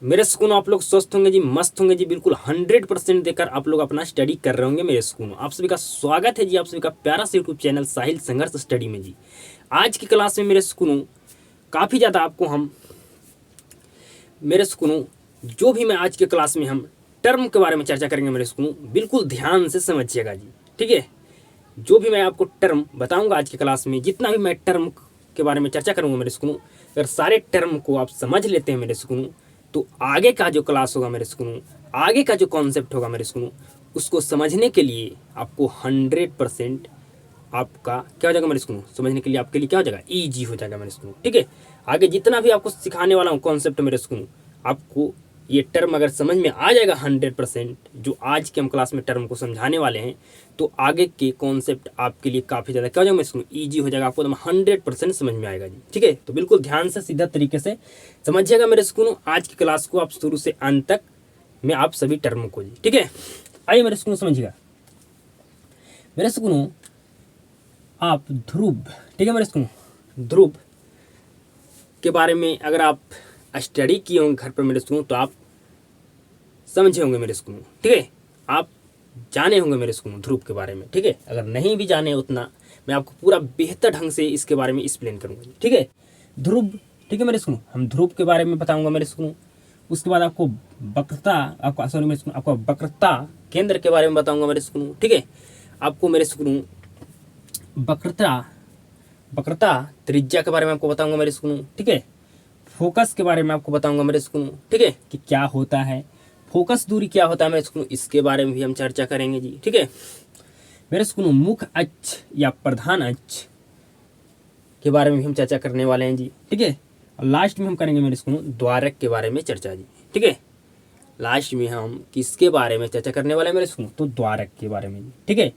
मेरे सुकून आप लोग स्वस्थ होंगे जी, मस्त होंगे जी, बिल्कुल 100% देकर आप लोग अपना स्टडी कर रहे होंगे। मेरे सुकून आप सभी का स्वागत है जी, आप सभी का प्यारा सा यूट्यूब चैनल साहिल संघर्ष स्टडी में जी। आज की क्लास में मेरे सुकून काफ़ी ज़्यादा आपको हम मेरे सुकून जो भी मैं आज के क्लास में हम टर्म के बारे में चर्चा करेंगे मेरे सुकून, बिल्कुल ध्यान से समझिएगा जी। ठीक है, जो भी मैं आपको टर्म बताऊंगा आज की क्लास में, जितना भी मैं टर्म के बारे में चर्चा करूंगा मेरे सुकून, अगर सारे टर्म को आप समझ लेते हैं मेरे सुकून, तो आगे का जो क्लास होगा मेरे सुकून, आगे का जो कॉन्सेप्ट होगा मेरे सुकून, उसको समझने के लिए आपको 100% आपका क्या हो जाएगा मेरे सुकून, समझने के लिए आपके लिए क्या हो जाएगा, ईजी हो जाएगा मेरे सुकून। ठीक है, आगे जितना भी आपको सिखाने वाला हूँ कॉन्सेप्ट मेरे सुकून, आपको ये टर्म अगर समझ में आ जाएगा 100%, जो आज के हम क्लास में टर्म को समझाने वाले हैं, तो आगे के कॉन्सेप्ट आपके लिए काफ़ी ज़्यादा क्या हो जाएगा मेरे सुकून, ईजी हो जाएगा, आपको एकदम 100% समझ में आएगा जी। ठीक है, तो बिल्कुल ध्यान से सीधा तरीके से समझिएगा मेरे सुकून आज की क्लास को, आप शुरू से अंत तक में आप सभी टर्म को जी। ठीक है, आइए मेरे सुकून समझिएगा मेरे सुकून। आप ध्रुव, ठीक है मेरे सुकून, ध्रुव के बारे में अगर आप स्टडी किए होंगे घर पर मेरे सुकून, तो आप समझे होंगे मेरे सुकून। ठीक है, आप जाने होंगे मेरे सुकून ध्रुव के बारे में। ठीक है, अगर नहीं भी जाने उतना, मैं आपको पूरा बेहतर ढंग से इसके बारे में एक्सप्लेन करूंगा। ठीक है, ध्रुव, ठीक है मेरे सुकून, हम ध्रुव के बारे में बताऊंगा मेरे सुकून। उसके बाद आपको वक्रता, आपका सॉरी मेरे सुकून, आपका वक्रता केंद्र के बारे में बताऊंगा मेरे सुकून। ठीक है, आपको मेरे सुकून वक्रता त्रिज्या के बारे में आपको बताऊंगा मेरे सुकून। ठीक है, फोकस के बारे में आपको बताऊंगा मेरे सुकून। ठीक है, कि क्या होता है फोकस, दूरी क्या होता है मेरे सुकून, इसके बारे में भी हम चर्चा करेंगे जी। ठीक है, मेरे सुकून मुख्य अक्ष या प्रधान अक्ष के बारे में भी हम चर्चा करने वाले हैं जी। ठीक है, और लास्ट में हम करेंगे मेरे सुकून द्वारक के बारे में चर्चा जी। ठीक है, लास्ट में हम किसके बारे में चर्चा करने वाले हैं मेरे सुकून, तो द्वारक के बारे में जी। ठीक है,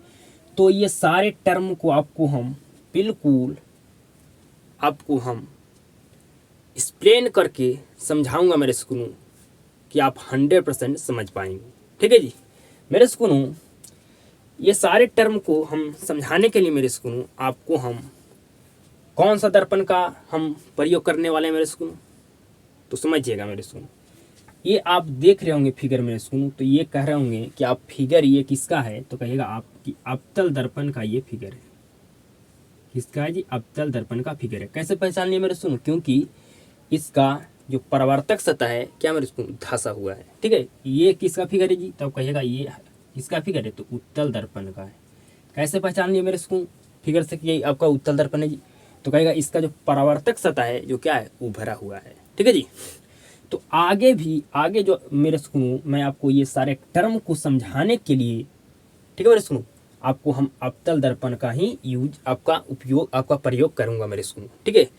तो ये सारे टर्म को आपको हम बिल्कुल आपको हम एक्सप्लेन करके समझाऊंगा मेरे सुकून, कि आप 100% समझ पाएंगे। ठीक है जी मेरे सुकून, ये सारे टर्म को हम समझाने के लिए मेरे सुकून आपको हम कौन सा दर्पण का हम प्रयोग करने वाले हैं मेरे सुकून, तो समझिएगा मेरे सुकून। ये आप देख रहे होंगे फिगर मेरे सुकून, तो ये कह रहे होंगे कि आप फिगर ये किसका है, तो कहिएगा आपकी अवतल दर्पण का ये फिगर है। किसका है जी, अवतल दर्पण का फिगर है। कैसे पहचान लिया मेरे सुकून, क्योंकि इसका जो परावर्तक सतह है क्या मेरे उसको धंसा हुआ है। ठीक है, ये किसका फिगर है जी, तब कहिएगा ये किसका फिगर है, तो उत्तल दर्पण का है। कैसे पहचान लिया मेरे इसको फिगर से कि ये आपका उत्तल दर्पण है जी, तो कहेगा इसका जो परावर्तक सतह है जो क्या है, उभरा हुआ है। ठीक है जी, तो आगे जो मेरे सुनो, मैं आपको ये सारे टर्म को समझाने के लिए, ठीक है मेरे सुनो, आपको हम अवतल दर्पण का ही यूज, आपका प्रयोग करूंगा मेरे सुनो। ठीक है,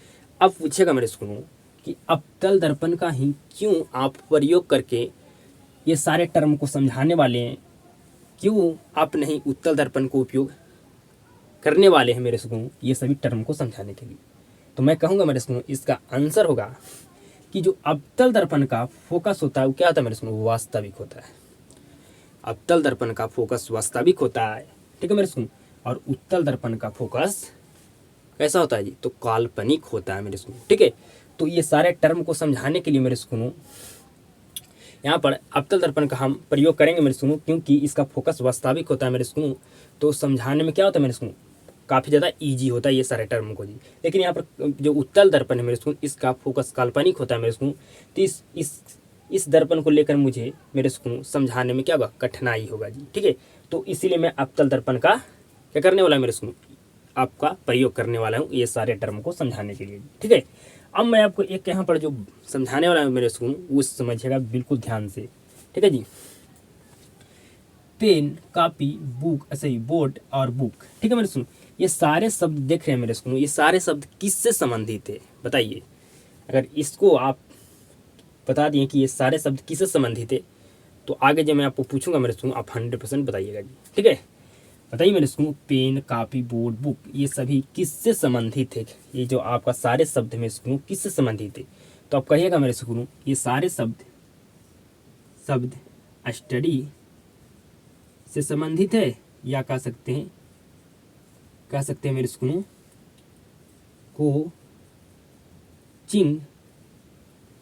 अब पूछेगा मेरे सुनो कि अवतल दर्पण का ही क्यों आप प्रयोग करके ये सारे टर्म को समझाने वाले हैं, क्यों आप नहीं उत्तल दर्पण को उपयोग करने वाले हैं मेरे सुकून ये सभी टर्म को समझाने के लिए। तो मैं कहूँगा मेरे सुकून इसका आंसर होगा कि जो अवतल दर्पण का फोकस होता है वो क्या होता है मेरे सुकून, वास्तविक होता है। अवतल दर्पण का फोकस वास्तविक होता है। ठीक है मेरे सुकून, और उत्तल दर्पण का फोकस कैसा होता है जी, तो काल्पनिक होता है मेरे सुकून। ठीक है, तो ये सारे टर्म को समझाने के लिए मेरे सुकून यहाँ पर अवतल दर्पण का हम प्रयोग करेंगे मेरे सुकून, क्योंकि इसका फोकस वास्तविक होता है मेरे सुकून, तो समझाने में क्या होता है मेरे सुकून, काफ़ी ज़्यादा ईजी होता है ये सारे टर्म को जी। लेकिन यहाँ पर जो उत्तल दर्पण है मेरे सुकून, इसका फोकस काल्पनिक होता है मेरे सुकून, तो इस दर्पण को लेकर मुझे मेरे सुकून समझाने में क्या होगा, कठिनाई होगा जी। ठीक है, तो इसीलिए मैं अवतल दर्पण का क्या करने वाला है मेरे सुकून, आपका प्रयोग करने वाला हूँ ये सारे टर्म को समझाने के लिए। ठीक है, अब मैं आपको एक यहाँ पर जो समझाने वाला हूँ मेरे सुकून, वो समझिएगा बिल्कुल ध्यान से। ठीक है जी, पेन, कॉपी, बुक, ऐसे ही बोर्ड और बुक। ठीक है मेरे सुनो, ये सारे शब्द देख रहे हैं मेरे सुनो, ये सारे शब्द किससे संबंधित है बताइए। अगर इसको आप बता दिए कि ये सारे शब्द किससे संबंधित है, तो आगे जब मैं आपको पूछूंगा मेरे सुनो, आप 100% बताइएगा जी। ठीक है, बताइए मेरे सुनो, पेन, कॉपी, बोर्ड, बुक, ये सभी किससे संबंधित है, ये जो आपका सारे शब्द में सुनो किससे संबंधित है, तो आप कहिएगा मेरे सुनो, ये सारे शब्द स्टडी से संबंधित है, या कह सकते हैं मेरे सुनो कोचिंग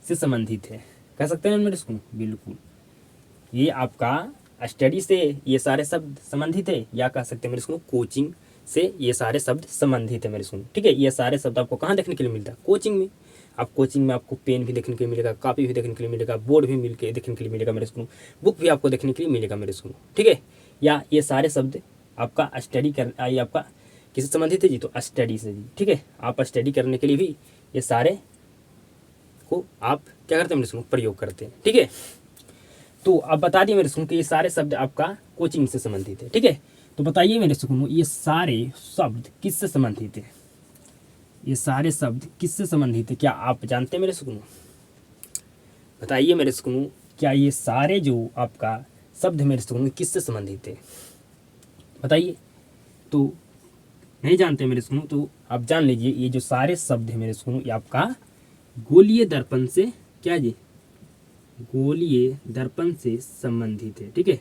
से संबंधित है। कह सकते हैं मेरे स्कूल, बिल्कुल ये आपका स्टडी से ये सारे शब्द संबंधित है, या कह सकते हैं मेरे स्कूल कोचिंग से ये सारे शब्द संबंधित है मेरे स्कूल। ठीक है, ये सारे शब्द आपको कहाँ देखने के लिए मिलता है? कोचिंग में। आप कोचिंग में आपको पेन भी देखने के लिए मिलेगा, कॉपी भी देखने के लिए मिलेगा, बोर्ड भी मिल के देखने के लिए मिलेगा मेरे स्कूल, बुक भी आपको देखने के लिए मिलेगा मेरे स्कूल। ठीक है, या ये सारे शब्द आपका स्टडी कर ये आपका किससे संबंधित है जी? तो स्टडी से जी। ठीक है, आप स्टडी करने के लिए भी ये सारे को आप क्या करते हैं मेरे स्कूल? प्रयोग करते हैं। ठीक है, तो अब बता दिए मेरे स्कूल कि ये सारे शब्द आपका कोचिंग से संबंधित है। ठीक है, तो बताइए मेरे स्कूल ये सारे शब्द किससे संबंधित है? ये सारे शब्द किससे संबंधित है? क्या आप जानते हैं मेरे स्कूल? बताइए मेरे स्कूल, क्या ये सारे जो आपका शब्द मेरे स्कूल किससे संबंधित है? बताइए। तो नहीं जानते मेरे स्कूल, तो आप जान लीजिए ये जो सारे शब्द है मेरे स्कूल ये आपका गोलीय दर्पण से क्या जी? गोलीय दर्पण से संबंधित है। ठीक है,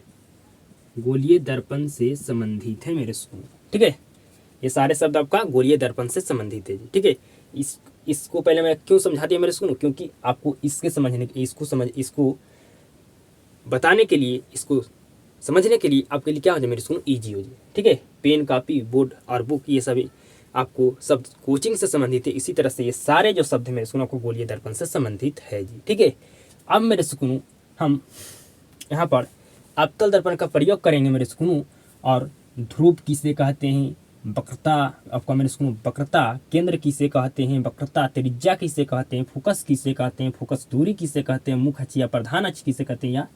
गोलीय दर्पण से संबंधित है मेरे स्कूल। ठीक है, ये सारे शब्द आपका गोलीय दर्पण से संबंधित है जी। ठीक है, इसको पहले मैं क्यों समझा दिया मेरे स्कूल? क्योंकि आपको इसको बताने के लिए, इसको समझने के लिए आपके लिए क्या हो जाए मेरे स्कूल? ईजी हो जाए। ठीक है, पेन, कॉपी, बोर्ड और बुक ये सभी आपको शब्द कोचिंग से संबंधित है। इसी तरह से ये सारे जो शब्द है मेरे स्कूल आपको गोलीय दर्पण से संबंधित है जी। ठीक है, अब मेरे स्कूल हम यहाँ पर अवतल दर्पण का प्रयोग करेंगे मेरे स्कूल। और ध्रुव किसे कहते हैं? वक्रता आपका मेरे स्कूल, वक्रता केंद्र किसे कहते हैं? वक्रता त्रिज्या किसे कहते हैं? फोकस किसे कहते हैं? फोकस दूरी किसे कहते हैं? मुख्य अक्ष या प्रधान अक्ष किसे कहते हैं? या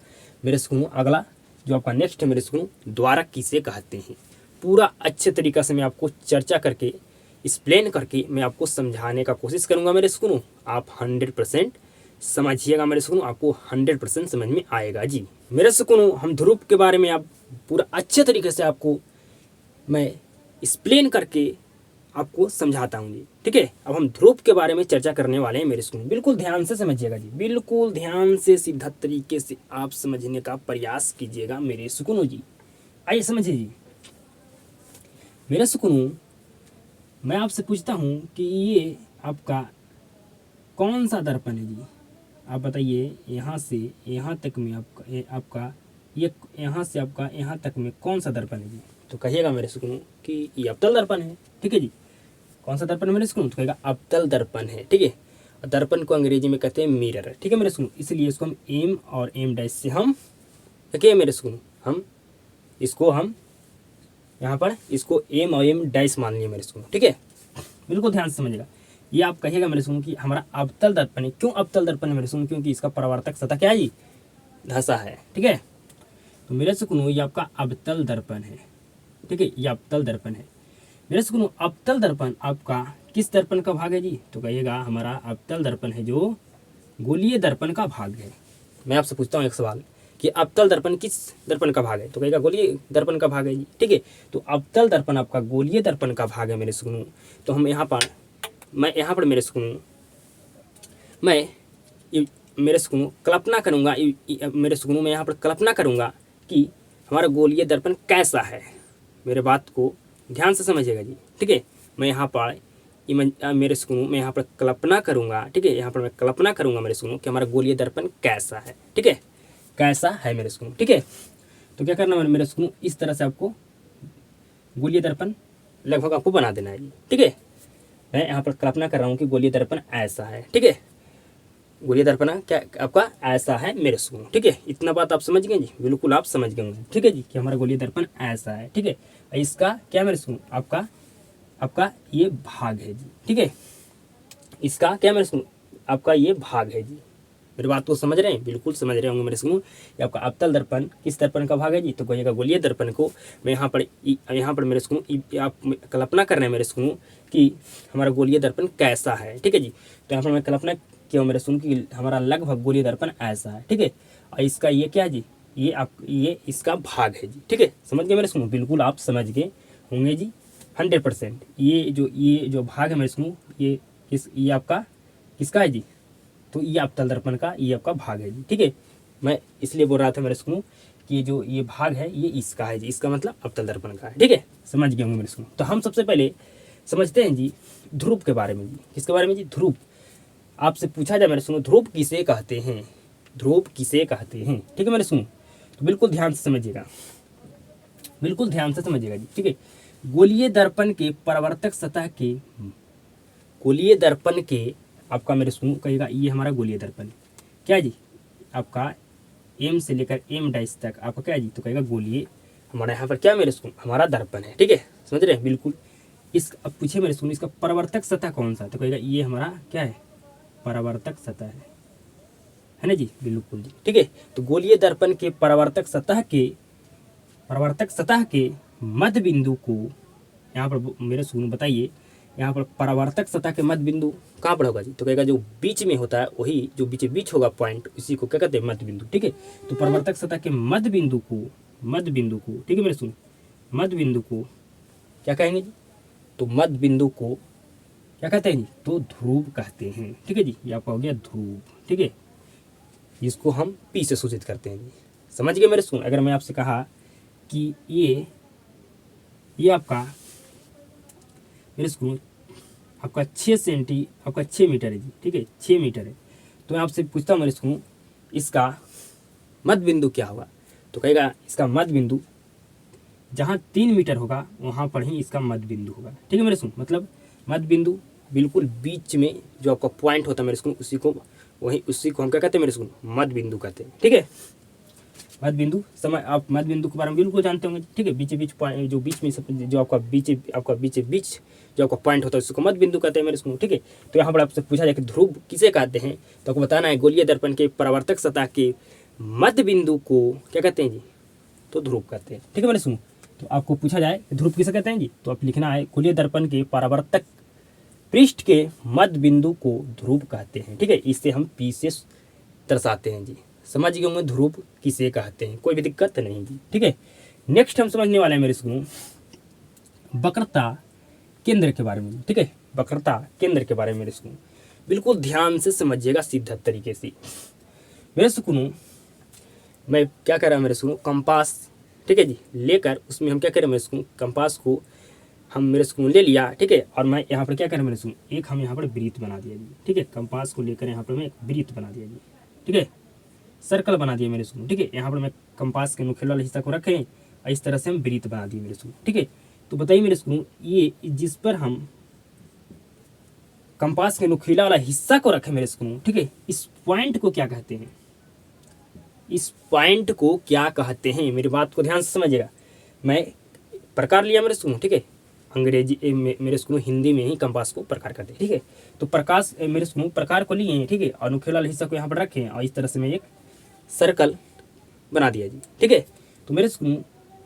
मेरे स्कूल अगला जो आपका नेक्स्ट है मेरे स्कूल, द्वारक किसे कहते हैं? पूरा अच्छे तरीक़ा से मैं आपको चर्चा करके, एक्सप्लेन करके मैं आपको समझाने का कोशिश करूँगा मेरे स्कूल। आप 100% समझिएगा मेरे स्कूल, आपको 100% समझ में आएगा जी मेरे स्कूल। हम ध्रुव के बारे में आप पूरा अच्छे तरीके से आपको मैं एक्सप्लेन करके आपको समझाता हूँ जी। ठीक है, अब हम ध्रुव के बारे में चर्चा करने वाले हैं मेरे स्कूल। बिल्कुल ध्यान से समझिएगा जी, बिल्कुल ध्यान से सीधा तरीके से आप समझने का प्रयास कीजिएगा मेरे स्कूल जी। आइए समझिए जी मेरे स्कूल। मैं आपसे पूछता हूँ कि ये आपका कौन सा दर्पण है जी? आप बताइए, यहाँ से यहाँ तक में आपका ये यहाँ से आपका यहाँ तक में कौन सा दर्पण है जी? तो कहिएगा मेरे स्कूल कि ये अवतल दर्पण है। ठीक है जी, कौन सा दर्पण है मेरे स्कूल? तो कहेगा अवतल दर्पण है। ठीक है, और दर्पण को अंग्रेजी में कहते हैं मिरर। ठीक है मेरे स्कूल, इसलिए इसको हम एम और एम डैश से हम देखिए मेरे स्कूल, हम यहाँ पर इसको एम और एम डैश मान लिए मेरे स्कूल। ठीक है, बिल्कुल ध्यान से समझिएगा। ये आप कहिएगा मेरे स्कूल कि हमारा अवतल दर्पण है। क्यों अवतल दर्पण है मेरे स्कूल? क्योंकि इसका परावर्तक सतह क्या है जी? धसा है। ठीक है, तो मेरे स्कूल ये आपका अवतल दर्पण है। ठीक है, ये अवतल दर्पण है मेरे स्कूल। अवतल दर्पण आपका किस दर्पण का भाग है जी? तो कहिएगा हमारा अवतल दर्पण है जो गोलीय दर्पण का भाग है। मैं आपसे पूछता हूँ एक सवाल कि अवतल दर्पण किस दर्पण का भाग है? तो कहेगा गोलीय दर्पण का भाग है जी। ठीक है, तो अवतल दर्पण आपका गोलीय दर्पण का भाग है मेरे स्कूल। तो हम मैं यहाँ पर मेरे स्कूल मेरे स्कूल कल्पना करूँगा, मेरे स्कूल में यहाँ पर कल्पना करूँगा कि हमारा गोलीय दर्पण कैसा है। मेरे बात को ध्यान से समझिएगा जी। ठीक है, मैं यहाँ पर मेरे स्कूल में यहाँ पर कल्पना करूँगा। ठीक है, यहाँ पर मैं कल्पना करूँगा मेरे स्कूल कि हमारा गोलीय दर्पण कैसा है। ठीक है, कैसा है मेरे स्कूल। ठीक है, तो क्या करना है मेरे स्कूल, इस तरह से आपको गोलीय दर्पण लगभग आपको बना देना है जी। ठीक है, मैं यहाँ पर कल्पना कर रहा हूँ कि गोलीय दर्पण ऐसा है। ठीक है, गोलीय दर्पण क्या आपका ऐसा है मेरे स्कूल। ठीक है, इतना बात आप समझ गए जी? बिल्कुल आप समझ गए होंगे। ठीक है जी, कि हमारा गोलीय दर्पण ऐसा है। ठीक है, इसका क्या मेरे स्कूल आपका ये भाग है जी। ठीक है, इसका क्या मेरे स्कूल आपका ये भाग है जी। मेरी बात को समझ रहे हैं? बिल्कुल समझ रहे होंगे मेरे स्कूल। ये आपका अवतल दर्पण किस दर्पण का भाग है जी? तो कहिएगा गोलीय दर्पण को मैं यहाँ पर मेरे स्कूल आप कल्पना कर रहे हैं मेरे स्कूल कि हमारा गोलीय दर्पण कैसा है। ठीक है जी, तो यहाँ पर मैं कल्पना किया मेरे स्कूल कि हमारा लगभग गोलीय दर्पण ऐसा है। ठीक है, और इसका ये क्या जी? ये इसका भाग है जी। ठीक है, समझ गए मेरे स्कूल? बिल्कुल आप समझ गए होंगे जी 100%। ये जो भाग है मेरे स्कूल ये आपका किसका है जी? तो ये अवतल दर्पण का ये आपका भाग है जी। ठीक है, मैं इसलिए बोल रहा था मेरे स्कूल कि जो ये भाग है ये इसका है जी। इसका मतलब अवतल दर्पण का है। ठीक है, समझ गए होंगे मेरे स्कूल। तो हम सबसे पहले समझते हैं जी ध्रुव के बारे में जी। किसके बारे में जी? ध्रुव। आपसे पूछा जाए मेरे स्कूल ध्रुव किसे कहते हैं? ध्रुव किसे कहते हैं, ठीक है मेरे सुनो, तो बिल्कुल ध्यान से समझिएगा, बिल्कुल ध्यान से समझिएगा जी, ठीक है। गोलीय दर्पण के परावर्तक सतह के, गोलीय दर्पण के आपका मेरे सुनो कहेगा ये हमारा गोलीय दर्पण क्या जी, आपका एम से लेकर एम डैश तक आपका क्या जी, तो कहेगा गोलीय हमारा यहाँ पर क्या मेरे सुनो हमारा दर्पण है, ठीक है, समझ रहे हैं बिल्कुल। इस अब पूछे मेरे सुनो इसका परावर्तक सतह कौन सा, तो कहेगा ये हमारा क्या है, परावर्तक सतह है ना जी, बिल्कुल जी, ठीक है। तो गोलीय दर्पण के परावर्तक सतह के मध्य बिंदु को यहाँ पर मेरे सुनो बताइए, यहाँ पर परावर्तक सतह के मध्य बिंदु कहाँ पर होगा जी, तो कहेगा जो बीच में होता है वही जो बीच होगा पॉइंट, इसी को क्या कहते हैं मध्य बिंदु, ठीक है। तो परावर्तक सतह के मध्य बिंदु को ठीक है मेरे सुनो, मध्य बिंदु को क्या कहेंगे जी, तो मध्य बिंदु को क्या कहते हैं जी, तो ध्रुव कहते हैं, ठीक है जी, ये आपका हो गया ध्रुव, ठीक है, इसको हम पी से सूचित करते हैं जी, समझ गए मेरे सुन। अगर मैं आपसे कहा कि ये आपका मेरे सुन आपका 6 मीटर है जी, ठीक है, 6 मीटर है, तो मैं आपसे पूछता हूँ मेरे सुन इसका मध्य बिंदु क्या होगा, तो कहेगा इसका मध्य बिंदु जहाँ 3 मीटर होगा वहाँ पर ही इसका मध्य बिंदु होगा, ठीक है मेरे सुन। मतलब मध्य बिंदु बिल्कुल बीच में जो आपका पॉइंट होता है मेरे सुन, उसी को हम क्या कहते हैं मेरे सुन, मध्य बिंदु कहते हैं, ठीक है। मध्य बिंदु समय आप मध्य बिंदु के बारे में बिल्कुल जानते होंगे, ठीक है, बीच पॉइंट जो बीच में जो आपका बीच जो आपका पॉइंट होता है उसको मध्य बिंदु कहते हैं मेरे सुन, ठीक है। तो यहाँ पर आपसे पूछा जाए कि ध्रुव किसे कहते हैं, तो आपको बताना है गोलीय दर्पण के परावर्तक सतह के मध्य बिंदु को क्या कहते हैं जी, तो ध्रुव कहते हैं, ठीक है मेरे सुनो। तो आपको पूछा जाए ध्रुव किसे कहते हैं जी, तो आप लिखना है गोलीय दर्पण के परावर्तक पृष्ठ के मध्य बिंदु को ध्रुव कहते हैं, ठीक है, इससे हम पी से दर्शाते हैं जी, समझ गए होंगे ध्रुव किसे कहते हैं, कोई भी दिक्कत नहीं जी, ठीक है। नेक्स्ट हम समझने वाले हैं मेरे सुनो वक्रता केंद्र के बारे में, ठीक है, वक्रता केंद्र के बारे में मेरे सुनो बिल्कुल ध्यान से समझिएगा सीधा तरीके से मेरे सुनो। मैं क्या कह रहा हूँ मेरे सुनो, कंपास, ठीक है जी, लेकर उसमें हम क्या करें मेरे सुनो, कंपास को हम मेरे सुनो ले लिया, ठीक है, और मैं यहाँ पर क्या करें मेरे सुनो, एक हम यहाँ पर वृत्त बना दिया जी, ठीक है, कंपास को लेकर यहाँ पर मैं एक वृत्त बना दिया जी, ठीक है, सर्कल बना दिया मेरे सुनो, ठीक है, यहाँ पर मैं कंपास के नुकीले वाले हिस्सा को रखें और इस तरह से हम वृत्त बना दिए मेरे सुनो, ठीक है। तो बताइए मेरे सुनो ये जिस पर हम कंपास के नुकीला वाला हिस्सा को रखें मेरे सुनो, ठीक है, इस पॉइंट को क्या कहते हैं, इस पॉइंट को क्या कहते हैं, मेरी बात को ध्यान से समझिएगा। मैं प्रकार लिया मेरे सुनो, ठीक है, अंग्रेजी मेरे सुनो हिंदी में ही कंपास को प्रकार कहते हैं, ठीक है। तो प्रकाश मेरे सुनो प्रकार को लिए हैं, ठीक है, और नुकीला वाला हिस्सा को यहाँ पर रखें और इस तरह से मैं एक सर्कल बना दिया जी, ठीक है। तो मेरे सुनो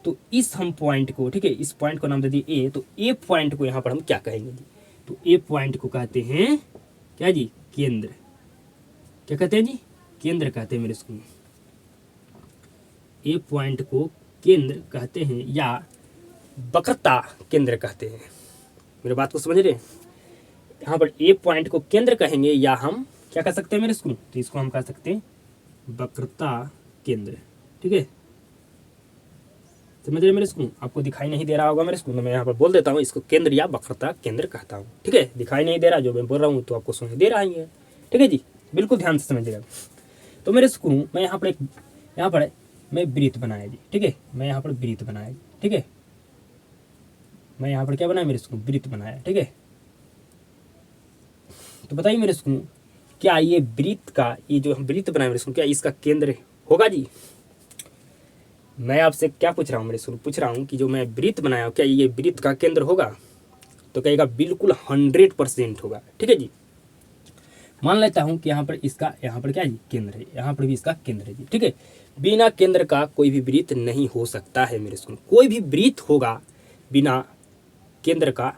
तो इस हम पॉइंट को, ठीक है, इस पॉइंट को नाम दे दिए ए, तो ए पॉइंट को यहाँ पर हम क्या कहेंगे जी, तो ए पॉइंट को कहते हैं क्या जी, केंद्र, क्या कहते हैं जी, केंद्र कहते हैं मेरे सुनो, ए पॉइंट को केंद्र कहते हैं या वक्रता केंद्र कहते हैं, मेरे बात को समझ रहे हैं। यहाँ पर ए पॉइंट को केंद्र कहेंगे या हम क्या कह सकते हैं मेरे सुनो, तो इसको हम कह सकते हैं वक्रता केंद्र, ठीक है, समझ रहे मेरे स्कूल। आपको दिखाई नहीं दे रहा होगा मेरे स्कूल, मैं यहाँ पर बोल देता हूँ इसको केंद्र या वक्रता केंद्र कहता हूँ, ठीक है, दिखाई नहीं दे रहा जो मैं बोल रहा हूँ तो आपको सुनाई दे रहा ही है, ठीक है जी, बिल्कुल ध्यान से समझिएगा। तो मेरे स्कूल मैं यहाँ पर मैं वृत्त बनाया जी, ठीक है, मैं यहाँ पर वृत्त बनाया, ठीक है, मैं यहाँ पर क्या बनाया मेरे स्कूल, वृत्त बनाया, ठीक है। तो बताइए मेरे स्कूल क्या ये वृत्त का, ये जो हम वृत्त बनाए मेरे स्कूल, क्या इसका केंद्र होगा जी। मैं आपसे क्या पूछ रहा हूँ मेरे स्कूल, पूछ रहा हूँ कि जो मैं वृत्त बनाया हूँ क्या ये वृत्त का केंद्र होगा, तो कहेगा बिल्कुल 100% होगा, ठीक है जी। मान लेता हूँ कि यहाँ पर क्या जी केंद्र है, यहाँ पर भी इसका केंद्र है जी, ठीक है। बिना केंद्र का कोई भी वृत्त नहीं हो सकता है मेरे स्कूल, कोई भी वृत्त होगा बिना केंद्र का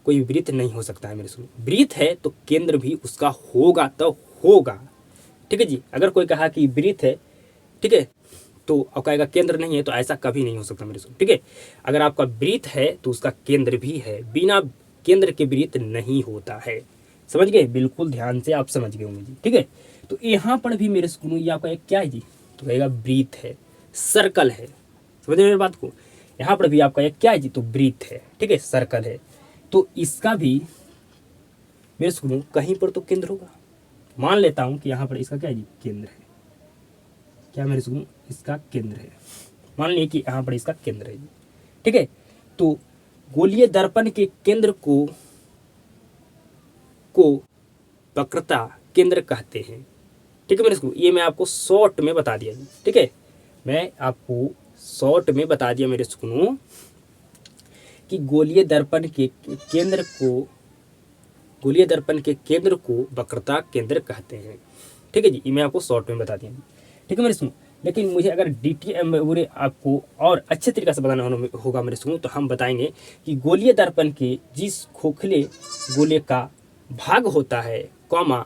कोई भी वृत्त नहीं हो सकता है मेरे स्कूल। वृत्त है तो केंद्र भी उसका होगा तो होगा, ठीक है जी। अगर कोई कहा कि वृत्त है, ठीक है, तो अब कहेगा केंद्र नहीं है, तो ऐसा कभी नहीं हो सकता मेरे स्कूल, ठीक है। अगर आपका वृत्त है तो उसका केंद्र भी है, बिना केंद्र के वृत्त नहीं होता है, समझ गए, बिल्कुल ध्यान से आप समझ गए होंगे जी, ठीक है। तो यहाँ पर भी मेरे स्कूल ये आपका एक क्या है जी, तो कहेगा वृत्त है, सर्कल है, समझ रहे मेरी बात को। यहाँ पर भी आपका एक क्या है जी, तो वृत्त है, ठीक है, सर्कल है, तो इसका भी मेरे स्कूल कहीं पर तो केंद्र होगा। मान लेता हूँ कि यहाँ पर इसका क्या है जी, केंद्र है, क्या मेरे सुनो इसका केंद्र है। मान लीजिए कि यहाँ पर इसका केंद्र है जी, ठीक है। तो गोलीय दर्पण के केंद्र को वक्रता केंद्र कहते हैं, ठीक है मेरे सुनो। ये मैं आपको शॉर्ट में बता दिया जी, ठीक है। मैं आपको शॉर्ट में बता दिया मेरे सुनो कि गोलीय दर्पण के केंद्र को वक्रता केंद्र कहते हैं, ठीक है जी। ये मैं आपको शॉर्ट में बता दिया, ठीक है मेरे सुनो। लेकिन मुझे अगर DTM पूरे आपको और अच्छे तरीके से बताना होगा मेरे सुनो, तो हम बताएंगे कि गोलीय दर्पण के जिस खोखले गोले का भाग होता है कॉमा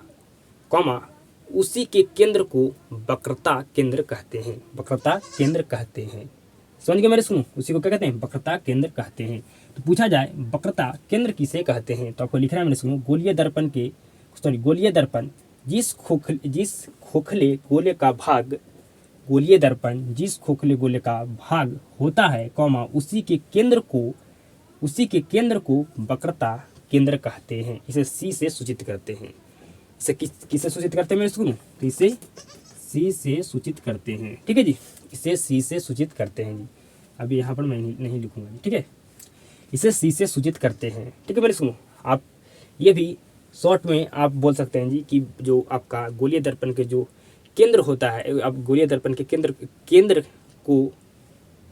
उसी के केंद्र को वक्रता केंद्र कहते हैं, वक्रता केंद्र कहते हैं। समझ गए मेरे सुनो, उसी को क्या कहते हैं, वक्रता केंद्र कहते हैं। तो पूछा जाए वक्रता केंद्र किसे कहते हैं, तो आपको लिखना है मेरे सुनो, गोलीय दर्पण जिस खोखले गोले का भाग होता है उसी के केंद्र को वक्रता केंद्र कहते हैं। इसे सी से सूचित करते हैं। इसे किससे सूचित करते हैं मेरे सुनो, तो इसे सी से सूचित करते हैं, ठीक है जी। इसे सी से सूचित करते हैं जी। अभी यहाँ पर मैं नहीं लिखूंगा जी, ठीक है। इसे सी से सूचित करते हैं, ठीक है मेरे सुनो। आप ये भी शॉर्ट में आप बोल सकते हैं जी कि जो आपका गोलीय दर्पण के जो केंद्र होता है, आप गोलीय दर्पण के केंद्र को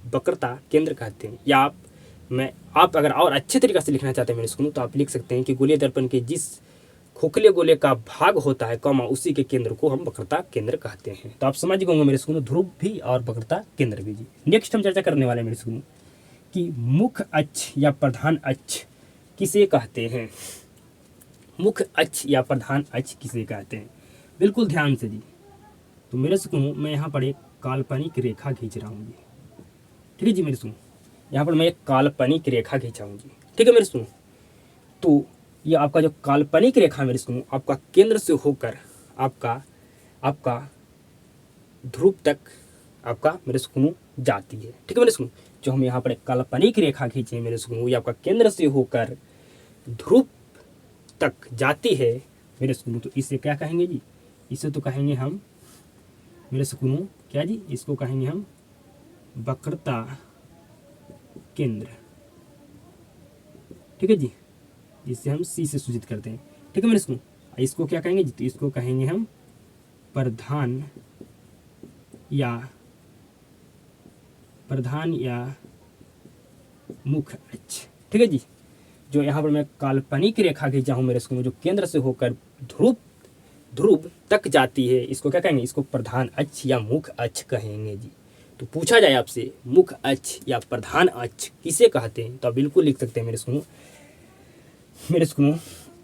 वक्रता केंद्र कहते हैं। या आप अगर और अच्छे तरीके से लिखना चाहते हैं मेरे सुनो, तो आप लिख सकते हैं कि गोलीय दर्पण के जिस खोखले गोले का भाग होता है उसी के केंद्र को हम वक्रता केंद्र कहते हैं। तो आप समझ गए मेरे सुनो, ध्रुव भी और वक्रता केंद्र भी जी। नेक्स्ट हम चर्चा करने वाले मेरे सुनो कि मुख्य अक्ष या प्रधान अक्ष किसे कहते हैं। मुख्य अक्ष या प्रधान अक्ष किसे कहते हैं, बिल्कुल ध्यान से जी। तो मेरे सुनो मैं यहाँ पर एक काल्पनिक रेखा खींच रहा हूँ जी, ठीक है जी मेरे सुनो। यहाँ पर मैं एक काल्पनिक रेखा खींचा हूँ जी, ठीक है मेरे सुनो। तो ये आपका जो काल्पनिक रेखा मेरे सुनो आपका केंद्र से होकर आपका ध्रुव तक आपका मेरे सुनो जाती है, ठीक है मेरे सुनो। जो हम यहाँ पर एक काल्पनिक रेखा खींचे मेरे सुनो, ये आपका केंद्र से होकर ध्रुव तक जाती है मेरे सुनो। तो इसे क्या कहेंगे जी, इसे तो कहेंगे हम मेरे सुनो क्या जी, इसको कहेंगे हम वक्रता केंद्र, ठीक है जी। जिससे हम सी से सूचित करते हैं, ठीक है मेरे सुनो। इसको क्या कहेंगे जी, तो इसको कहेंगे हम प्रधान या मुख्य अक्ष, ठीक है जी। जो यहाँ पर मैं काल्पनिक रेखा खींचा हूँ मेरे सुनो, जो केंद्र से होकर ध्रुव तक जाती है, इसको क्या कहेंगे, इसको प्रधान अक्ष या मुख्य अक्ष कहेंगे जी। तो पूछा जाए आपसे मुख्य अक्ष या प्रधान अक्ष किसे कहते हैं, तो आप बिल्कुल लिख सकते हैं मेरे सुनो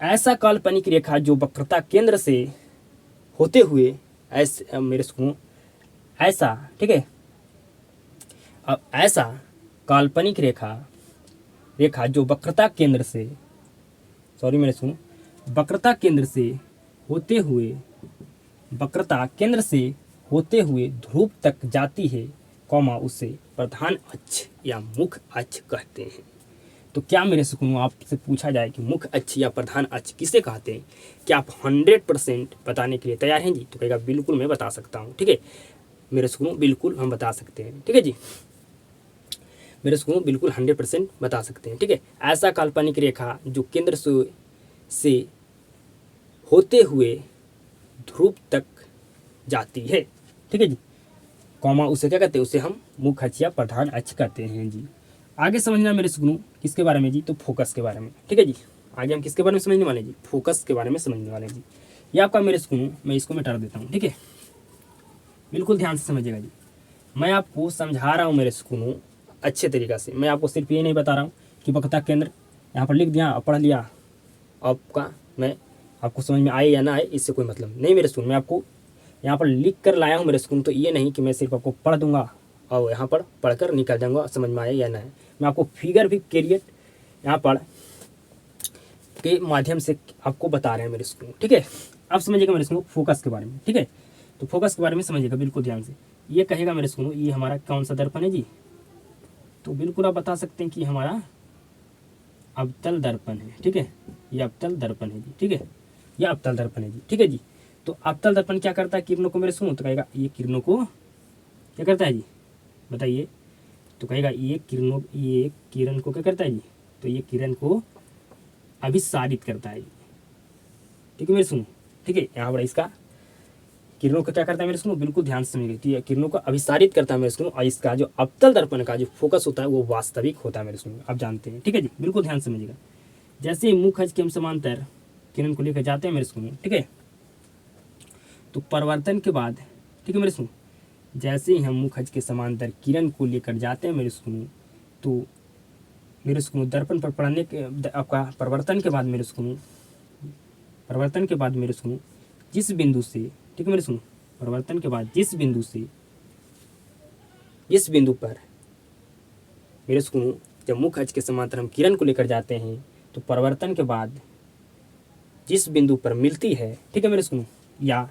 ऐसा काल्पनिक रेखा जो वक्रता केंद्र से होते हुए ऐसे मेरे सुनो ऐसा, ठीक है। अब ऐसा काल्पनिक रेखा जो वक्रता केंद्र से होते हुए ध्रुव तक जाती है उसे प्रधान अक्ष या मुख्य अक्ष कहते हैं। तो क्या मेरे सुनो आपसे पूछा जाए कि मुख्य अक्ष या प्रधान अक्ष किसे कहते हैं, क्या आप 100% बताने के लिए तैयार हैं जी, तो कहेगा बिल्कुल मैं बता सकता हूँ, ठीक है मेरे सुनो, बिल्कुल हम बता सकते हैं, ठीक है जी मेरे सुनो, बिल्कुल 100% बता सकते हैं, ठीक है। ऐसा काल्पनिक रेखा जो केंद्र से होते हुए ध्रुव तक जाती है, ठीक है जी, उसे क्या कहते हैं, उसे हम मुख्य अक्ष या प्रधान अक्ष कहते हैं जी। आगे समझना मेरे सुनो किसके बारे में जी, तो फोकस के बारे में, ठीक है जी। आगे हम किसके बारे में समझने वाले जी, फोकस के बारे में समझने वाले जी। ये आपका मेरे सुनो, मैं इसको मिटा देता हूँ, ठीक है, बिल्कुल ध्यान से समझिएगा जी। मैं आपको समझा रहा हूँ मेरे सुनो अच्छे तरीक़ा से। मैं आपको सिर्फ ये नहीं बता रहा हूँ कि वक्रता केंद्र यहाँ पर लिख दिया पढ़ लिया, आपका मैं आपको समझ में आए या ना आए इससे कोई मतलब नहीं मेरे सुनो। मैं आपको यहाँ पर लिख कर लाया हूँ मेरे सुनो, तो ये नहीं कि मैं सिर्फ आपको पढ़ दूंगा और यहाँ पर पढ़कर निकल जाऊँगा, समझ में आए या ना आए। मैं आपको फिगर भी क्रिएट यहाँ पर के माध्यम से आपको बता रहे हैं मेरे सुनो, ठीक है। अब समझिएगा मेरे सुनो फोकस के बारे में, ठीक है। तो फोकस के बारे में समझिएगा बिल्कुल ध्यान से। ये कहेगा मेरे सुनो ये हमारा कौन सा दर्पण है जी, तो बिल्कुल आप बता सकते हैं कि हमारा अवतल दर्पण है, ठीक है। ये अवतल दर्पण है जी, ठीक है, ये अवतल दर्पण है जी, ठीक है जी। तो अवतल दर्पण क्या करता है, किरणों को मेरे सुनो, तो कहेगा ये किरणों को क्या करता है जी, बताइए। तो कहेगा ये किरण को क्या करता है जी, तो ये किरण को अभिसारित करता है जी। ठीक है मेरे सुनो, ठीक है। यहाँ पर इसका किरणों का क्या करता है मेरे सुनो, बिल्कुल ध्यान से समझिए। तो ये किरणों को अभिसारित करता है मेरे सुनो, और इसका जो अवतल दर्पण का जो फोकस होता है वो वास्तविक होता है मेरे सुनो, आप जानते हैं। ठीक है जी, बिल्कुल ध्यान से समझिएगा। जैसे मुख अक्ष के हम समांतर किरण को लेकर जाते हैं मेरे सुनो, ठीक है, तो परिवर्तन के बाद, ठीक है मेरे सुनो, जैसे ही हम मुख अक्ष के समांतर किरण को लेकर जाते हैं मेरे सुनो, तो मेरे सुनो दर्पण पर पड़ने के आपका परिवर्तन के बाद मेरे सुनो, परिवर्तन के बाद मेरे सुनो जिस बिंदु से, ठीक है मेरे सुनो, परिवर्तन के बाद जिस बिंदु से, इस बिंदु पर मेरे सुनो जब मुख अक्ष के समांतर हम किरण को लेकर जाते हैं, तो परिवर्तन के बाद जिस बिंदु पर मिलती है, ठीक है मेरे सुनो, या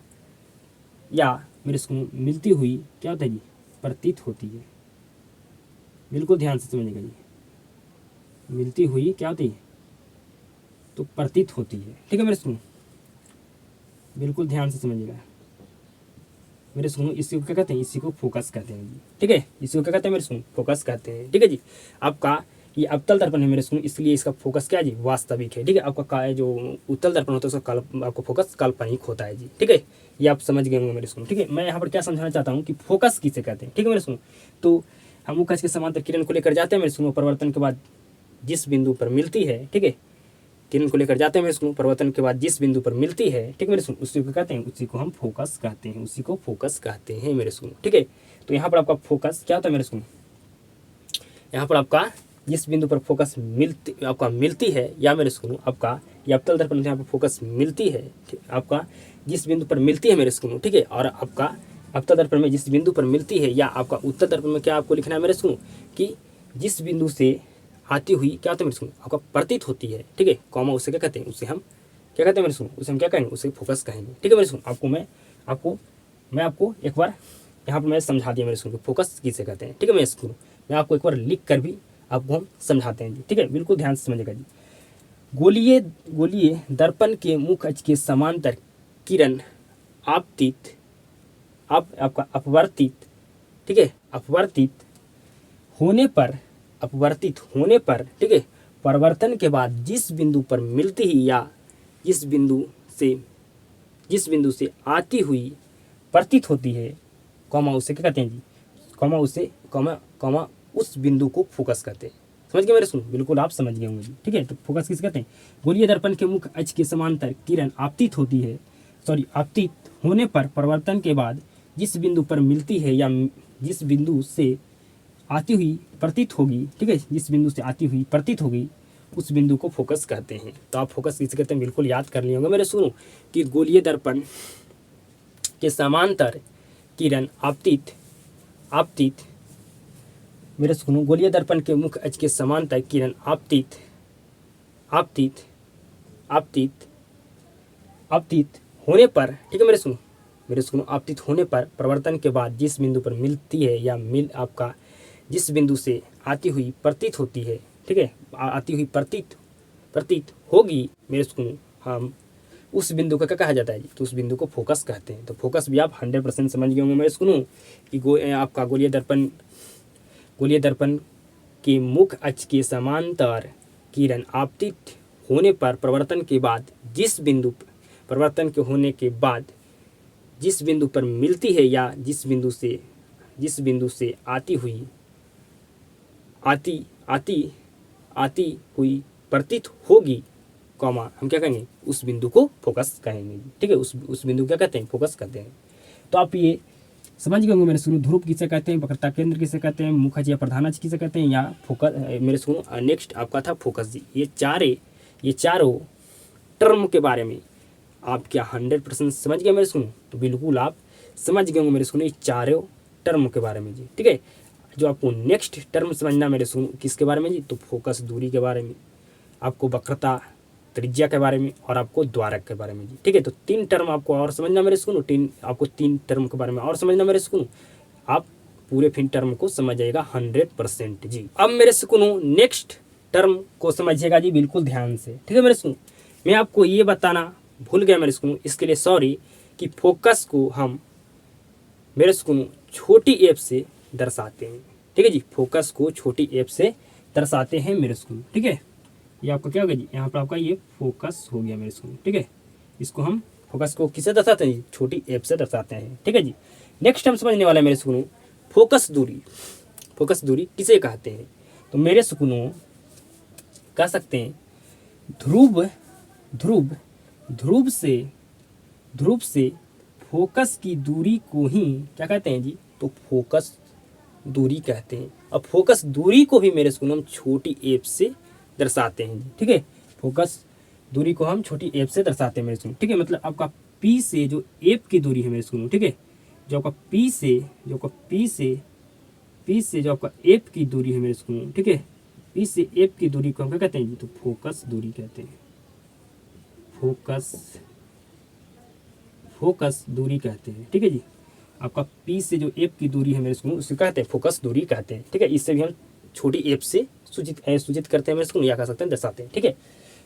मेरे सुनो मिलती हुई क्या होता है जी, प्रतीत होती है। बिल्कुल ध्यान से समझिएगा जी, मिलती हुई क्या होती है, तो प्रतीत होती है। ठीक है मेरे सुनो, बिल्कुल ध्यान से समझिएगा मेरे सुनो। इसी को क्या कहते हैं, इसी को फोकस कहते हैं जी। ठीक है, इसी को क्या कहते हैं मेरे सुनो, फोकस कहते हैं। ठीक है जी, आपका ये अवतल दर्पण है मेरे सुनो, इसलिए इसका फोकस क्या है जी, वास्तविक है। ठीक है, आपका जो उत्तल दर्पण होता है उसका आपका फोकस काल्पनिक होता है जी। ठीक है, ये आप समझ गए होंगे मेरे सुनो। ठीक है, मैं यहाँ पर क्या समझाना चाहता हूँ कि फोकस किसे कहते हैं। ठीक है मेरे सुनो, तो हम मुख अक्ष के समांतर किरण को लेकर जाते हैं मेरे सुनो, परिवर्तन के बाद जिस बिंदु पर मिलती है, ठीक है, किरण को लेकर जाते हैं मेरे सुनो, परिवर्तन के बाद जिस बिंदु पर मिलती है, ठीक है मेरे सुनो, उसी को कहते हैं, उसी को हम फोकस कहते हैं, उसी को फोकस कहते हैं मेरे सुनो। ठीक है, तो यहाँ पर आपका फोकस क्या होता है मेरे सुनो, यहाँ पर आपका जिस बिंदु पर फोकस मिलती है, या मेरे सुनो आपका ये अवतल दर्पण यहाँ पर फोकस मिलती है, ठीक, आपका जिस बिंदु पर मिलती है मेरे सुनो, ठीक है, और आपका अवतल दर्पण में जिस बिंदु पर मिलती है, या आपका उत्तल दर्पण में क्या आपको लिखना है मेरे सुनो, कि जिस बिंदु से आती हुई क्या होता है मेरे सुनो, आपका प्रतीत होती है। ठीक है, कॉमा उसे क्या कहते हैं, उसे हम क्या कहते हैं मेरे सुनो, उसे हम क्या कहेंगे, उसे फोकस कहेंगे। ठीक है मेरे सुनो, मैं आपको एक बार यहाँ पर मैं समझा दिया मेरे सुनो फोकस किसे कहते हैं। ठीक है मेरे सुनो, मैं आपको एक बार लिख कर भी आपको हम समझाते हैं जी। ठीक है, बिल्कुल ध्यान से समझेगा जी। गोलीय दर्पण के मुख अक्ष के समांतर किरण आपका अपवर्तित, ठीक है, अपवर्तित होने पर, ठीक है, परिवर्तन के बाद जिस बिंदु पर मिलती ही, या जिस बिंदु से आती हुई प्रतीत होती है, कॉमा उसे क्या कहते हैं जी, कॉमा उस बिंदु को फोकस करते हैं। समझ गए मेरे सुनो, बिल्कुल आप समझ गए होंगे जी। ठीक है, तो फोकस किसे कहते हैं, गोलीय दर्पण के मुख अक्ष के समांतर किरण आपतित होने पर परिवर्तन के बाद जिस बिंदु पर मिलती है, या जिस बिंदु से आती हुई प्रतीत होगी, ठीक है, जिस बिंदु से आती हुई प्रतीत होगी, उस बिंदु को फोकस कहते हैं। तो आप फोकस किसे कहते हैं, बिल्कुल याद कर लिए होंगे मेरे सुनो, कि गोलीय दर्पण के समांतर किरण आपतित मेरे सुनो, गोलीय दर्पण के मुख अक्ष के समांतर किरण आपतित होने पर, ठीक है मेरे सुनो आपतित होने पर परिवर्तन के बाद जिस बिंदु पर मिलती है, या आपका जिस बिंदु से आती हुई प्रतीत होती है, ठीक है, आती हुई प्रतीत होगी मेरे सुनो, हम उस बिंदु का क्या कहा जाता है, तो उस बिंदु को फोकस कहते हैं। तो फोकस भी आप 100% समझ गए होंगे मेरे सुनो, कि आपका गोलीय दर्पण के मुख अक्ष के समांतर किरण आपतित होने पर परिवर्तन के होने के बाद जिस बिंदु पर मिलती है, या जिस बिंदु से आती हुई प्रतीत होगी, कॉमा हम क्या कहेंगे, उस बिंदु को फोकस कहेंगे। ठीक है, उस बिंदु क्या कहते हैं, फोकस कहते हैं। तो आप ये समझ गए होंगे मेरे सुनो, ध्रुव किसे कहते हैं, वक्रता केंद्र किसे कहते हैं, मुख अक्ष या प्रधान अक्ष किसे कहते हैं, या फोकस मेरे सुनो। नेक्स्ट आपका था फोकस जी। ये चारों टर्म के बारे में आप क्या 100% समझ गए मेरे सुनो, तो बिल्कुल आप समझ गए होंगे मेरे सुनो, ये चारों टर्म के बारे में जी। ठीक है, जो आपको नेक्स्ट टर्म समझना मेरे सुनो किसके बारे में जी, तो फोकस दूरी के बारे में, आपको वक्रता त्रिज्या के बारे में, और आपको द्वारक के बारे में जी। ठीक है, तो 3 टर्म आपको और समझना मेरे सुनो, 3 टर्म के बारे में और समझना मेरे सुनो, आप पूरे फिर टर्म को समझिएगा 100% जी। अब मेरे सुनो नेक्स्ट टर्म को समझिएगा जी, बिल्कुल ध्यान से। ठीक है मेरे सुनो, मैं आपको ये बताना भूल गया मेरे सुनो, इसके लिए सॉरी, कि फोकस को हम मेरे सुनो छोटी एफ से दर्शाते हैं। ठीक है जी, फोकस को छोटी एफ से दर्शाते हैं मेरे स्कूल। ठीक है, ये आपका क्या होगा जी, यहाँ पर आपका ये फोकस हो गया मेरे स्कूल। ठीक है, इसको हम फोकस को किससे दर्शाते हैं, छोटी एफ से दर्शाते हैं। ठीक है जी, नेक्स्ट हम समझने वाला है मेरे स्कूलों फोकस दूरी। फोकस दूरी किसे कहते हैं, तो मेरे सुकूनों कह सकते हैं ध्रुव ध्रुव ध्रुव से फोकस की दूरी को ही क्या कहते हैं जी, तो फोकस दूरी कहते हैं। अब फोकस दूरी को भी मेरे स्कूलों हम छोटी एफ से दर्शाते हैं जी। ठीक है, फोकस दूरी को हम छोटी एफ से दर्शाते हैं मेरे स्कूलों। ठीक है, मतलब आपका पी से जो एफ की दूरी है मेरे स्कूलों, ठीक है, जो आपका पी से जो आपका एफ की दूरी है मेरे स्कूलों, ठीक है, पी से एफ की दूरी को हम क्या कहते हैं जी, तो फोकस दूरी कहते हैं। फोकस दूरी कहते हैं। ठीक है जी, आपका पी से जो एफ की दूरी है मेरे स्कूल उसे कहते हैं फोकस दूरी कहते हैं। ठीक है, इससे भी हम छोटी एफ से सूचित करते हैं मेरे स्कूल, या कह सकते हैं दर्शाते हैं। ठीक है,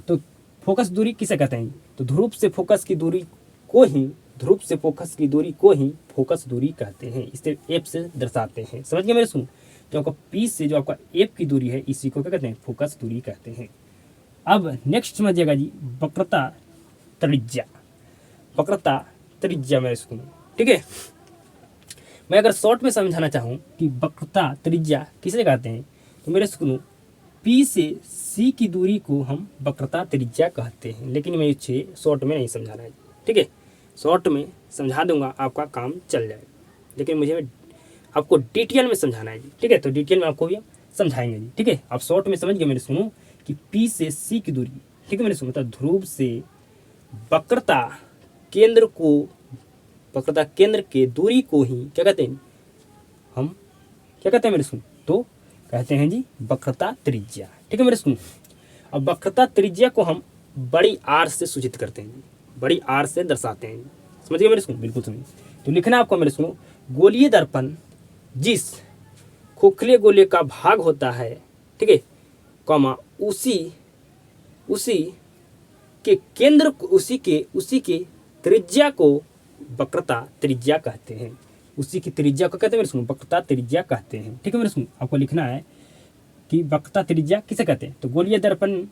तो फोकस दूरी किसे कहते हैं, तो ध्रुव से फोकस की दूरी को ही फोकस दूरी कहते हैं। इससे एफ से दर्शाते हैं। समझ गए मेरे स्कूल, जो आपका पी से जो आपका एफ की दूरी है इसी को क्या कहते हैं, फोकस दूरी कहते हैं। अब नेक्स्ट समझिएगा जी, वक्रता त्रिज्या मेरे स्कूल। ठीक है, मैं अगर शॉर्ट में समझाना चाहूँ कि वक्रता त्रिज्या किसे कहते हैं, तो मेरे स्कूल पी से सी की दूरी को हम वक्रता त्रिज्या कहते हैं। लेकिन मैं इसे शॉर्ट में नहीं समझाना है। ठीक है, शॉर्ट में समझा दूंगा आपका काम चल जाएगा, लेकिन मुझे आपको डिटेल में समझाना है जी। ठीक है, तो डिटेल में आपको भी समझाएंगे जी। ठीक है, आप शॉर्ट में समझ गए मेरे सुनो कि पी से सी की दूरी, ठीक है मेरे सुनो, मतलब ध्रुव से वक्रता केंद्र के दूरी को ही क्या कहते हैं, हम क्या कहते हैं मेरे सुनो, तो कहते हैं जी वक्रता त्रिज्या। ठीक है मेरे सुनो, अब वक्रता त्रिज्या को हम बड़ी आर से सूचित करते हैं, बड़ी आर से दर्शाते हैं। समझिए मेरे सुनो, बिल्कुल समझिए। तो लिखना आपको मेरे सुनो, गोलीय दर्पण जिस खोखले गोले का भाग होता है, ठीक है, कॉमा उसी के केंद्र, उसी के त्रिज्या को वक्रता त्रिज्या कहते हैं। उसी की त्रिज्या को कहते हैं मेरे सुनो, वक्रता त्रिज्या कहते हैं। ठीक है मेरे सुनो, आपको लिखना है कि वक्रता त्रिज्या किसे कहते हैं, तो गोलीय दर्पण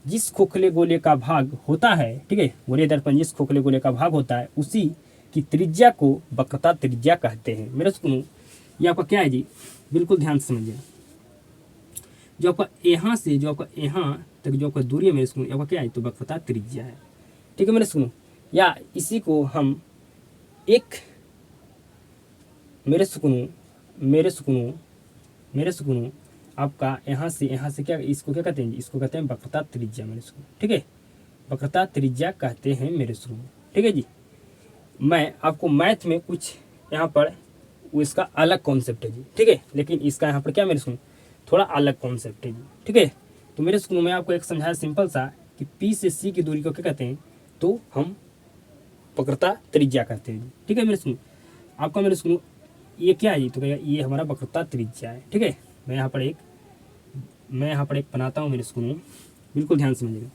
जिस खोखले गोले का भाग होता है, ठीक है, गोलीय दर्पण जिस खोखले गोले का भाग होता है उसी की त्रिज्या को वक्रता त्रिज्या कहते हैं। मेरे सुनो, ये आपका क्या है जी, बिल्कुल ध्यान से समझिए। जो आपका यहाँ से जो आपका यहाँ तक जो आपका दूरी है मेरे सुनो, आपका क्या है, तो वक्रता त्रिज्या है। ठीक है मेरे सुनो, या इसी को हम एक मेरे सुकूनों आपका यहाँ से क्या, इसको क्या कहते हैं, इसको कहते हैं वक्रता त्रिज्या मेरे सुकून। ठीक है, वक्रता त्रिज्या कहते हैं मेरे सुकून। ठीक है जी, मैं आपको मैथ में कुछ यहाँ पर वो इसका अलग कॉन्सेप्ट है जी। ठीक है, लेकिन इसका यहाँ पर क्या मेरे सुकून थोड़ा अलग कॉन्सेप्ट है जी। ठीक है, तो मेरे सुकून में आपको एक समझाया सिंपल सा कि पी से सी की दूरी को क्या कहते हैं, तो हम वक्रता त्रिज्या कहते हैं। ठीक है मेरे सुनो, आपका मेरे सुनो ये क्या है, तो ये हमारा वक्रता त्रिज्या है। ठीक है, मैं यहाँ पर एक बनाता हूँ मेरे सुनो, बिल्कुल ध्यान समझिएगा।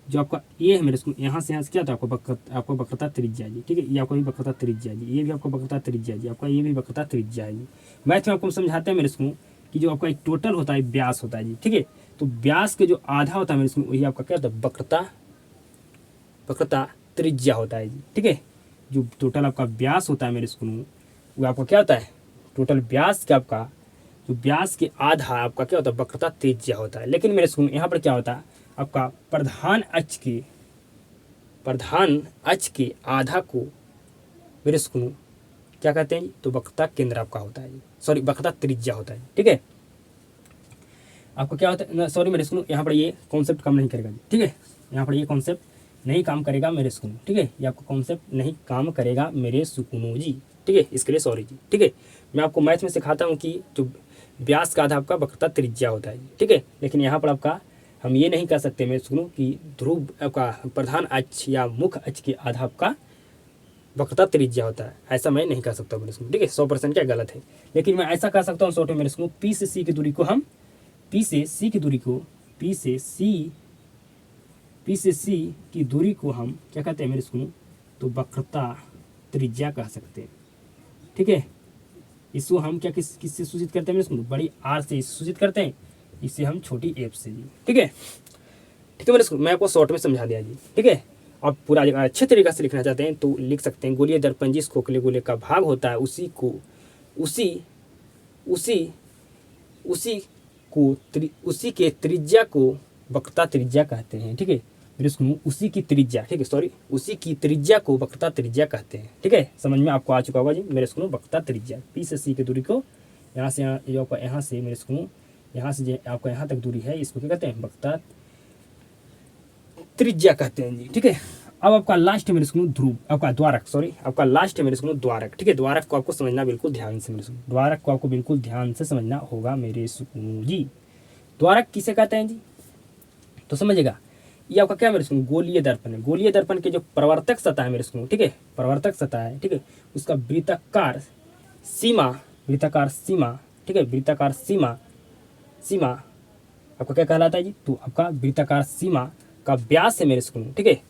जो आपका ये है मेरे सुनो, यहाँ से क्या था, आपको वक्रता त्रिज्या जी। ठीक है, ये आपको भी वक्रता त्रिज्या जी, ये भी आपको वक्रता त्रिज्या जी, आपका ये भी वक्रता त्रिज्या है जी। मैथ में आपको समझाते हैं मेरे सुनो कि जो आपका एक टोटल होता है व्यास होता है जी। ठीक है, तो व्यास के जो आधा होता है मेरे सुनो, वही आपका क्या होता है, वक्रता त्रिज्या होता है जी। ठीक है, जो टोटल आपका व्यास होता है मेरे स्कूल, वो आपका क्या होता है, टोटल व्यास के आपका जो व्यास के आधा आपका क्या होता है, वक्रता त्रिज्या होता है। लेकिन मेरे स्कूल यहाँ पर क्या होता है, आपका प्रधान अक्ष के आधा को मेरे स्कूल क्या कहते हैं, तो वक्रता केंद्र आपका होता है, सॉरी वक्रता त्रिज्या होता है। ठीक है, आपको क्या होता है, सॉरी मेरे स्कूल यहाँ पर ये कॉन्सेप्ट काम नहीं करेगा जी। ठीक है, यहाँ पर ये कॉन्सेप्ट नहीं काम करेगा मेरे सुकून। ठीक है, ये आपका कॉन्सेप्ट नहीं काम करेगा मेरे सुकूनों जी। ठीक है, इसके लिए सॉरी जी। ठीक है, मैं आपको मैथ में सिखाता हूँ कि जो व्यास का आधा आपका वक्रता त्रिज्या होता है। ठीक है, लेकिन यहाँ पर आपका हम ये नहीं कह सकते मेरे सुकूनों कि ध्रुव आपका प्रधान अक्ष या मुख्य अक्ष के आधा आपका वक्रता त्रिज्या होता है, ऐसा मैं नहीं कह सकता मेरे सुकून। ठीक है, 100% क्या गलत है, लेकिन मैं ऐसा कह सकता हूँ शॉर्ट में मेरे सुकून, पी से सी की दूरी को हम पी से सी की दूरी को हम क्या कहते हैं मेरे स्कूल, तो वक्रता त्रिज्या कह सकते हैं। ठीक है, इसको हम क्या किससे सूचित करते हैं मेरे स्कूल, बड़ी आर से इसे सूचित करते हैं, इसे हम छोटी एफ से जी। ठीक है मेरे स्कूल, मैं आपको शॉर्ट में समझा दिया जी। ठीक है आप पूरा अगर अच्छे तरीके से लिखना चाहते हैं तो लिख सकते हैं, गोलीय दर्पण जिस खोखले गोले का भाग होता है उसी को उसी के त्रिज्या को वक्रता त्रिज्या कहते हैं। ठीक है मेरे स्कूल, उसी की त्रिज्या, ठीक है सॉरी, उसी की त्रिज्या को वक्रता त्रिज्या कहते हैं। ठीक है समझ में आपको आ चुका होगा जी मेरे स्कूल, वक्रता त्रिज्या, पी से सी की दूरी को यहाँ से यहाँ से मेरे स्कूल, यहाँ से आपका यहाँ तक दूरी है, इसको क्या कहते हैं, वक्रता त्रिज्या कहते हैं जी। ठीक है अब आपका लास्ट है मेरे स्कूल ध्रुव, आपका द्वारक, सॉरी आपका लास्ट है मेरे स्कूल द्वारक। ठीक है द्वारक को आपको समझना बिल्कुल ध्यान से मेरे स्कूल, द्वारक को आपको बिल्कुल ध्यान से समझना होगा मेरे स्कूल जी। द्वारक किसे कहते हैं जी, तो समझिएगा ये आपका क्या मेरे स्कूल, गोलीय दर्पण है। गोलीय दर्पण के जो प्रवर्तक सतह है मेरे स्कूल, ठीक है प्रवर्तक सतह है, ठीक है उसका वृत्ताकार सीमा, ठीक है वृत्ताकार सीमा आपका क्या कहलाता है जी, तो आपका वृत्ताकार सीमा का व्यास है मेरे स्कूल। ठीक है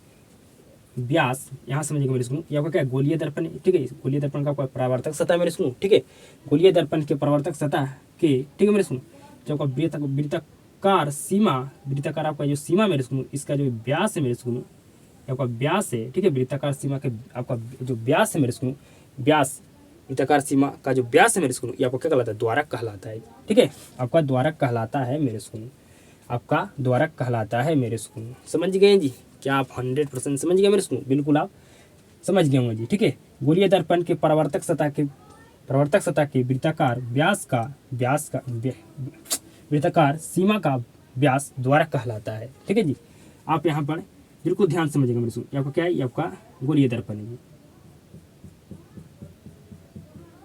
व्यास यहाँ समझिएगा मेरे स्कूल, ये आपका क्या गोलीय दर्पण है। ठीक है गोलीय दर्पण का परावर्तक सतह मेरे स्कूल। ठीक है गोलीय दर्पण के परावर्तक सतह के, ठीक है मेरे स्कूल, जो आपका वृत्ताकार सीमा, वृत्ताकार आपका जो सीमा मेरे स्कूल, इसका जो व्यास है मेरे स्कूल, आपका व्यास है। ठीक है वृत्ताकार सीमा के आपका जो व्यास है मेरे स्कूल, व्यास वृत्ताकार सीमा का जो व्यास है मेरे स्कूल, ये आपको क्या कहलाता है, द्वारक कहलाता है। ठीक है आपका द्वारक कहलाता है मेरे स्कूल, आपका द्वारक कहलाता है मेरे स्कूल। समझ गए जी, क्या आप 100% समझ गए मेरे स्कूल, बिल्कुल आप समझ गए होंगे जी। ठीक है गोलीय दर्पण के परावर्तक सतह के वृत्ताकार वृत्ताकार सीमा का व्यास द्वारक कहलाता है। ठीक है जी आप यहाँ पर बिल्कुल ध्यान समझिएगा मेरे स्कूल, आपका क्या है, ये आपका गोलीय दर्पण है,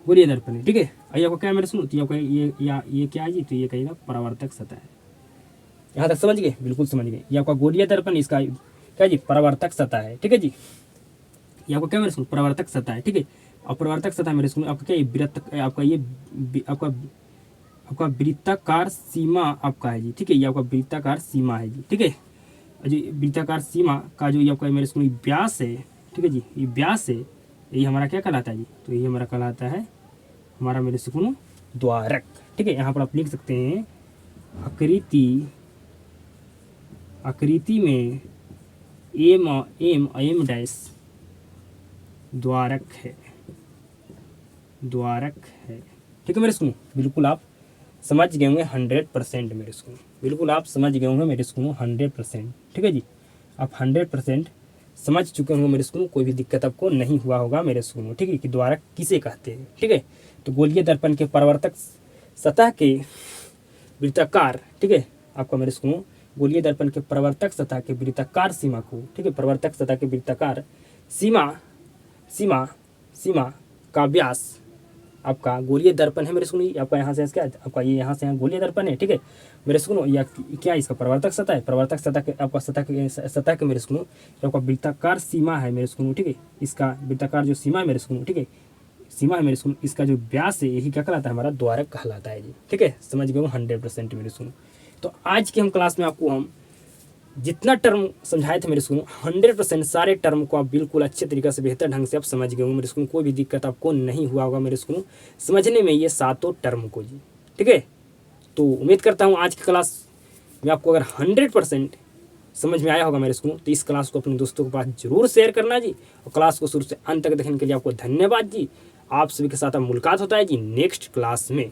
गोलीय दर्पण है। ठीक है ये आपका क्या है मेरे स्कूल, तो आपका ये क्या है जी, तो ये कहेगा परावर्तक सतह है। यहाँ तक समझ गए, बिल्कुल समझ गए। ये आपका गोलीय दर्पण, इसका क्या जी, परावर्तक सतह है। ठीक है जी ये आपका क्या मेरे स्कूल, परावर्तक सतह है। ठीक है और परावर्तक सतह मेरे स्कूल आपका क्या, आपका वृत्ताकार सीमा आपका है जी। ठीक है ये आपका वृत्ताकार सीमा है जी। ठीक है जो वृत्ताकार सीमा का जो ये आपका मेरे स्कूल व्यास है, ठीक है जी ये व्यास है, ये हमारा क्या कहलाता है जी, तो ये हमारा कहलाता है हमारा मेरे स्कूल द्वारक। ठीक है यहाँ पर आप लिख सकते हैं आकृति में एम डैश द्वारक है। ठीक है मेरे स्कूल, बिल्कुल आप समझ गए होंगे 100% मेरे स्कूल, बिल्कुल आप समझ गए होंगे मेरे स्कूल 100%। ठीक है जी आप 100% समझ चुके होंगे मेरे स्कूल, कोई भी दिक्कत आपको नहीं हुआ होगा मेरे स्कूल। ठीक है कि द्वारक किसे कहते हैं। ठीक है तो गोलीय दर्पण के परावर्तक सतह के वृत्ताकार, ठीक है आपका मेरे स्कूल गोलीय दर्पण के प्रवर्तक सतह के वृत्ताकार सीमा को, ठीक है प्रवर्तक सतह के वृत्ताकार सीमा का व्यास आपका गोलीय दर्पण है मेरे स्कूल। आपका यहाँ से क्या है, आपका ये यहाँ से यहाँ गोलीय दर्पण है। ठीक है मेरे स्कूल या क्या इसका प्रवर्तक सतह है, प्रवर्तक सतह के आपका सतह के मेरे स्कूल आपका वृत्ताकार सीमा है मेरे स्कूल। ठीक है इसका वृत्ताकार जो सीमा है मेरे स्कूल, ठीक है सीमा है मेरे स्कूल, इसका जो व्यास है यही क्या कहलाता है, हमारा द्वारक कहलाता है जी। ठीक है समझ गए 100% मेरे स्कूल। तो आज की हम क्लास में आपको हम जितना टर्म समझाए थे मेरे स्कूल 100% सारे टर्म को आप बिल्कुल अच्छे तरीके से बेहतर ढंग से आप समझ गए होंगे मेरे स्कूल, कोई भी दिक्कत आपको नहीं हुआ होगा मेरे स्कूल समझने में ये सातों टर्म को जी। ठीक है तो उम्मीद करता हूँ आज की क्लास में आपको अगर 100% समझ में आया होगा मेरे स्कूल, तो इस क्लास को अपने दोस्तों के पास जरूर शेयर करना जी, और क्लास को शुरू से अंत तक देखने के लिए आपको धन्यवाद जी। आप सभी के साथ अब मुलाकात होता है जी नेक्स्ट क्लास में।